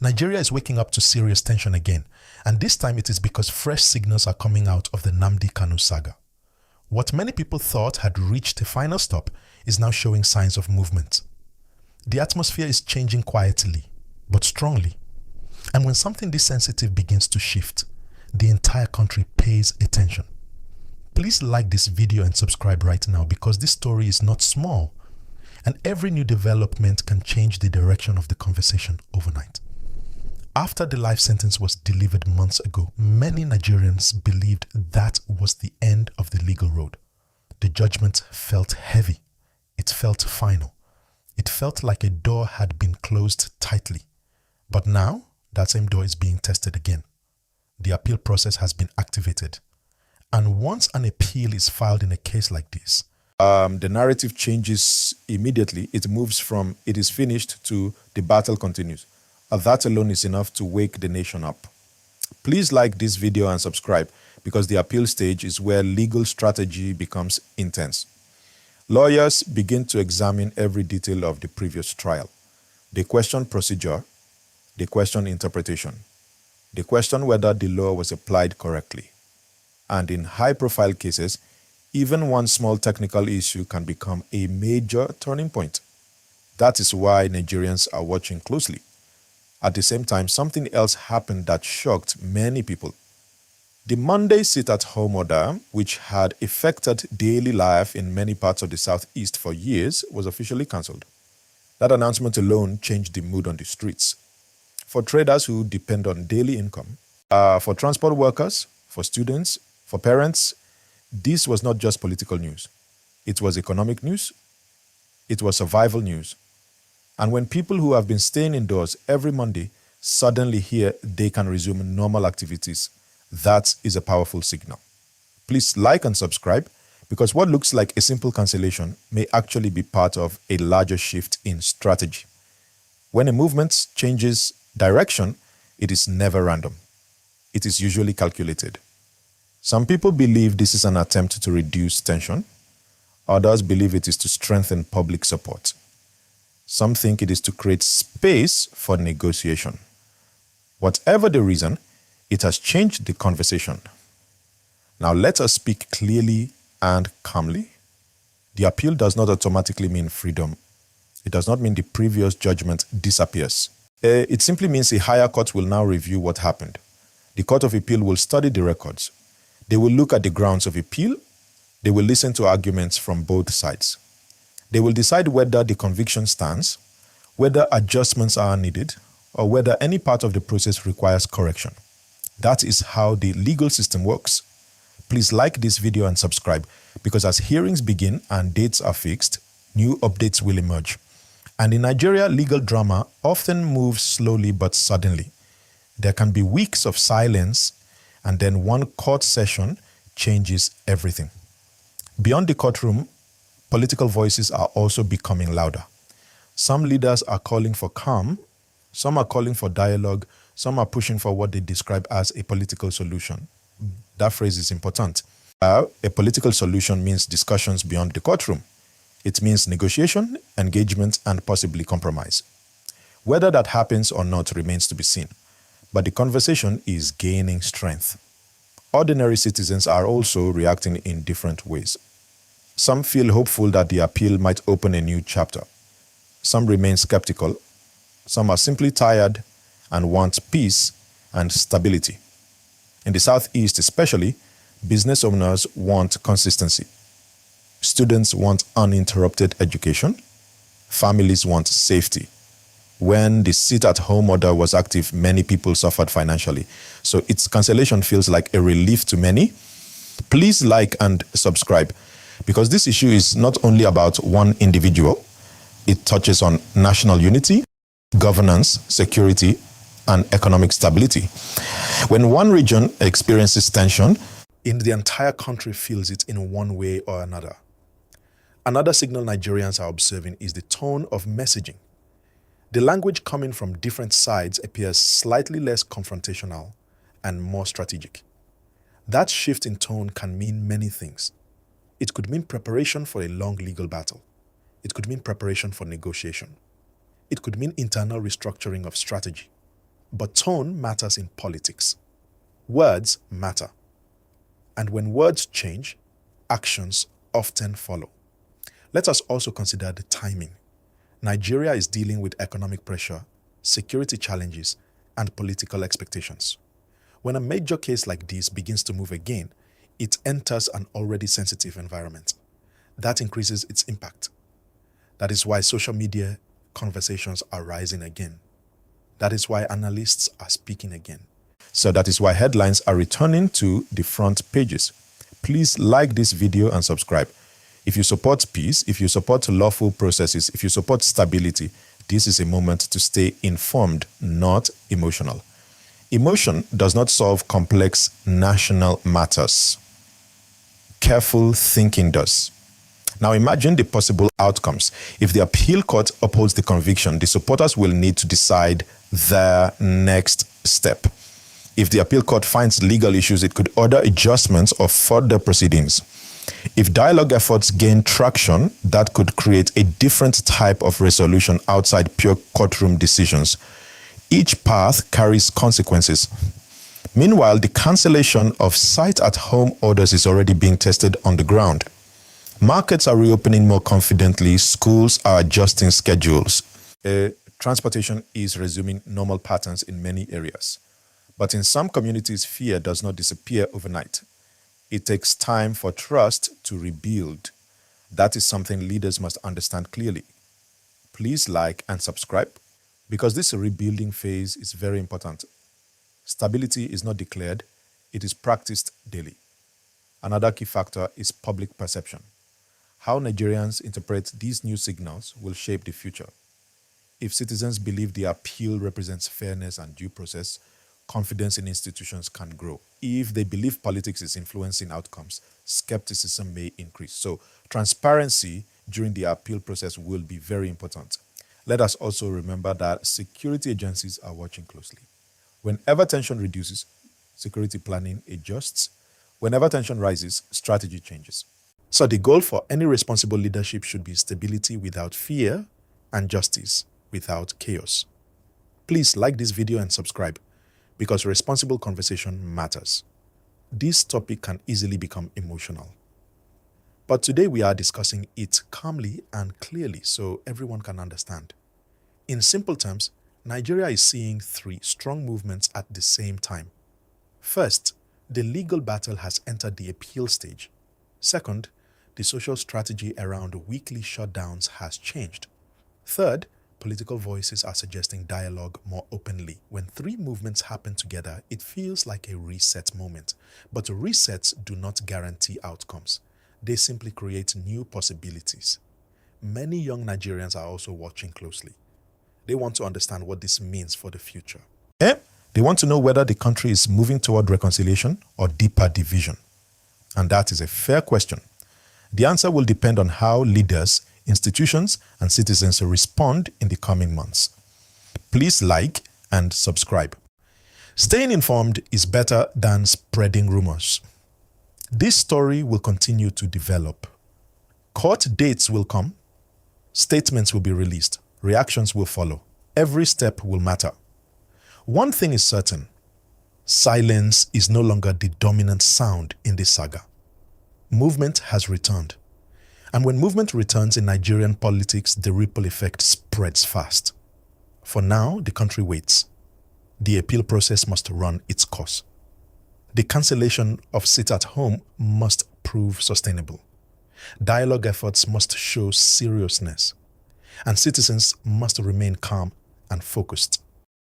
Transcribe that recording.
Nigeria is waking up to serious tension again, and this time it is because fresh signals are coming out of the Nnamdi Kanu saga. What many people thought had reached a final stop is now showing signs of movement. The atmosphere is changing quietly, but strongly. And when something this sensitive begins to shift, the entire country pays attention. Please like this video and subscribe right now because this story is not small, and every new development can change the direction of the conversation overnight. After the life sentence was delivered months ago, many Nigerians believed that was the end of the legal road. The judgment felt heavy. It felt final. It felt like a door had been closed tightly. But now, that same door is being tested again. The appeal process has been activated. And once an appeal is filed in a case like this, the narrative changes immediately. It moves from "it is finished" to "the battle continues." That alone is enough to wake the nation up. Please like this video and subscribe because the appeal stage is where legal strategy becomes intense. Lawyers begin to examine every detail of the previous trial. They question procedure. They question interpretation. They question whether the law was applied correctly. And in high-profile cases, even one small technical issue can become a major turning point. That is why Nigerians are watching closely. At the same time, something else happened that shocked many people. The Monday sit-at-home order, which had affected daily life in many parts of the Southeast for years, was officially cancelled. That announcement alone changed the mood on the streets. For traders who depend on daily income, for transport workers, for students, for parents, this was not just political news. It was economic news. It was survival news. And when people who have been staying indoors every Monday suddenly hear they can resume normal activities, that is a powerful signal. Please like and subscribe because what looks like a simple cancellation may actually be part of a larger shift in strategy. When a movement changes direction, it is never random. It is usually calculated. Some people believe this is an attempt to reduce tension. Others believe it is to strengthen public support. Some think it is to create space for negotiation. Whatever the reason, it has changed the conversation. Now let us speak clearly and calmly. The appeal does not automatically mean freedom. It does not mean the previous judgment disappears. It simply means a higher court will now review what happened. The Court of Appeal will study the records. They will look at the grounds of appeal. They will listen to arguments from both sides. They will decide whether the conviction stands, whether adjustments are needed, or whether any part of the process requires correction. That is how the legal system works. Please like this video and subscribe because as hearings begin and dates are fixed, new updates will emerge. And in Nigeria, legal drama often moves slowly but suddenly. There can be weeks of silence and then one court session changes everything. Beyond the courtroom, political voices are also becoming louder. Some leaders are calling for calm, some are calling for dialogue, some are pushing for what they describe as a political solution. That phrase is important. A political solution means discussions beyond the courtroom. It means negotiation, engagement, and possibly compromise. Whether that happens or not remains to be seen, but the conversation is gaining strength. Ordinary citizens are also reacting in different ways. Some feel hopeful that the appeal might open a new chapter. Some remain skeptical. Some are simply tired and want peace and stability. In the Southeast especially, business owners want consistency. Students want uninterrupted education. Families want safety. When the sit-at-home order was active, many people suffered financially. So its cancellation feels like a relief to many. Please like and subscribe because this issue is not only about one individual. It touches on national unity, governance, security, and economic stability. When one region experiences tension, the entire country feels it in one way or another. Another signal Nigerians are observing is the tone of messaging. The language coming from different sides appears slightly less confrontational and more strategic. That shift in tone can mean many things. It could mean preparation for a long legal battle. It could mean preparation for negotiation. It could mean internal restructuring of strategy. But tone matters in politics. Words matter. And when words change, actions often follow. Let us also consider the timing. Nigeria is dealing with economic pressure, security challenges, and political expectations. When a major case like this begins to move again, it enters an already sensitive environment. That increases its impact. That is why social media conversations are rising again. That is why analysts are speaking again. So that is why headlines are returning to the front pages. Please like this video and subscribe. If you support peace, if you support lawful processes, if you support stability, this is a moment to stay informed, not emotional. Emotion does not solve complex national matters. Careful thinking does. Now imagine the possible outcomes. If the appeal court upholds the conviction, the supporters will need to decide their next step. If the appeal court finds legal issues, it could order adjustments or further proceedings. If dialogue efforts gain traction, that could create a different type of resolution outside pure courtroom decisions. Each path carries consequences. Meanwhile, the cancellation of sit-at-home orders is already being tested on the ground. Markets are reopening more confidently. Schools are adjusting schedules. Transportation is resuming normal patterns in many areas. But in some communities, fear does not disappear overnight. It takes time for trust to rebuild. That is something leaders must understand clearly. Please like and subscribe because this rebuilding phase is very important. Stability is not declared, it is practiced daily. Another key factor is public perception. How Nigerians interpret these new signals will shape the future. If citizens believe the appeal represents fairness and due process, confidence in institutions can grow. If they believe politics is influencing outcomes, skepticism may increase. So transparency during the appeal process will be very important. Let us also remember that security agencies are watching closely. Whenever tension reduces, security planning adjusts. Whenever tension rises, strategy changes. So the goal for any responsible leadership should be stability without fear and justice without chaos. Please like this video and subscribe because responsible conversation matters. This topic can easily become emotional. But today we are discussing it calmly and clearly so everyone can understand. In simple terms, Nigeria is seeing three strong movements at the same time. First, the legal battle has entered the appeal stage. Second, the social strategy around weekly shutdowns has changed. Third, political voices are suggesting dialogue more openly. When three movements happen together, it feels like a reset moment. But resets do not guarantee outcomes. They simply create new possibilities. Many young Nigerians are also watching closely. They want to understand what this means for the future. They want to know whether the country is moving toward reconciliation or deeper division. And that is a fair question. The answer will depend on how leaders, institutions, and citizens respond in the coming months. Please like and subscribe. Staying informed is better than spreading rumors. This story will continue to develop. Court dates will come. Statements will be released. Reactions will follow. Every step will matter. One thing is certain. Silence is no longer the dominant sound in this saga. Movement has returned. And when movement returns in Nigerian politics, the ripple effect spreads fast. For now, the country waits. The appeal process must run its course. The cancellation of sit-at-home must prove sustainable. Dialogue efforts must show seriousness. And citizens must remain calm and focused.